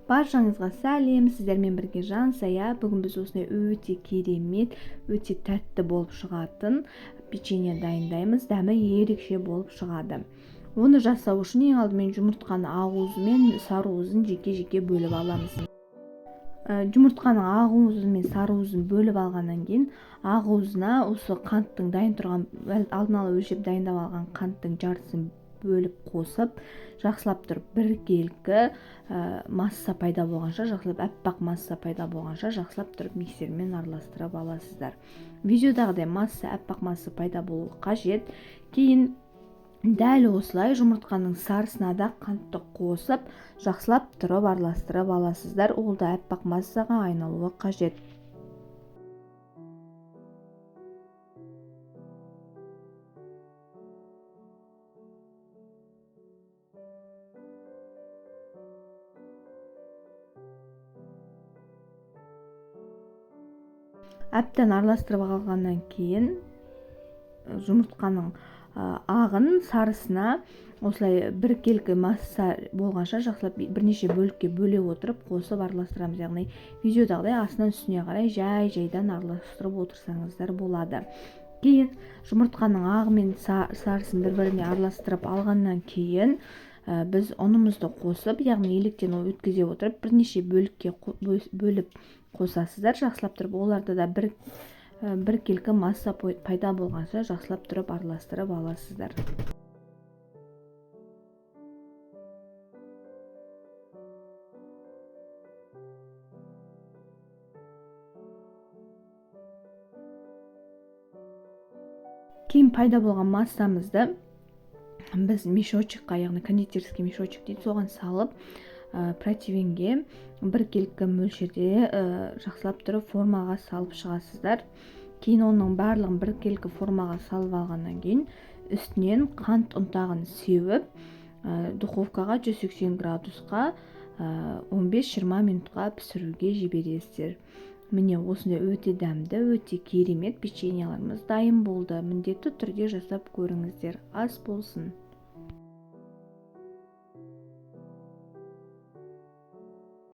Баршаңызға сәлем, сіздермен бірге Жансая. Бүгін біз осындай өте керемет, өте тәтті болып шығатын печенье дайындаймыз. Дәмі ерекше болып шығады. Оны жасау үшін ең алдымен жұмыртқаны ақ уызы мен сары уызын жеке-жеке бөліп аламыз. Жұмыртқаның ақ уызы мен сары уызын бөліп алғаннан кейін ақ уызына осы қанттың дайын тұрған, алдын ала өлшеп дайындап алған қанттың жартысын бөліп қосып, жақсылап тұрып біркелкі масса пайда болғанша, жақсылап әппақ масса пайда болғанша жақсылап тұрып миксермен араластырып аласыздар. Видеодағыдай масса, әппақ масса пайда болуы қажет. Кейін дәл осылай жұмыртқаның сарысына да қантты қосып, жақсылап тұрып араластырып аласыздар. Ол да әппақ массаға айналуы қажет. Әбден араластырып алғаннан кейін жұмыртқаның ағын сарысына осылай біркелкі масса болғанша жақсылап бірнеше бөлікке бөле отырып қосып араластырамыз. Яғни видеодағыдай астынан үстіне қарай жай-жайдан араластырып отырсаңыздар болады. Кейін жұмыртқаның ағы мен сарысын бір-біріне араластырып алғаннан кейін біз ұнымызды қосып, яғни електен өткізе отырып бірнеше бөлікке бөліп қосасыздар. Жақсылап тұрып оларды да біркелкі масса пайда болғанша жақсылап тұрып араластырып аласыздар. Кейін пайда болған массамызды біз мешочекқа, яғни кондитерский мешочек дейді, соған салып, противенге біркелкі мөлшерде жақсылап тұрып формаға салып шығасыздар. Кейін оның барлығын біркелкі формаға салып алғаннан кейін үстінен қант ұнтағын сеуіп, духовкаға 180 градусқа 15-20 минутқа пісіруге жібересіздер. Міне осындай өте дәмді, өте керемет печеньеларымыз дайын болды. Міндетті түрде жасап көріңіздер. Ас болсын.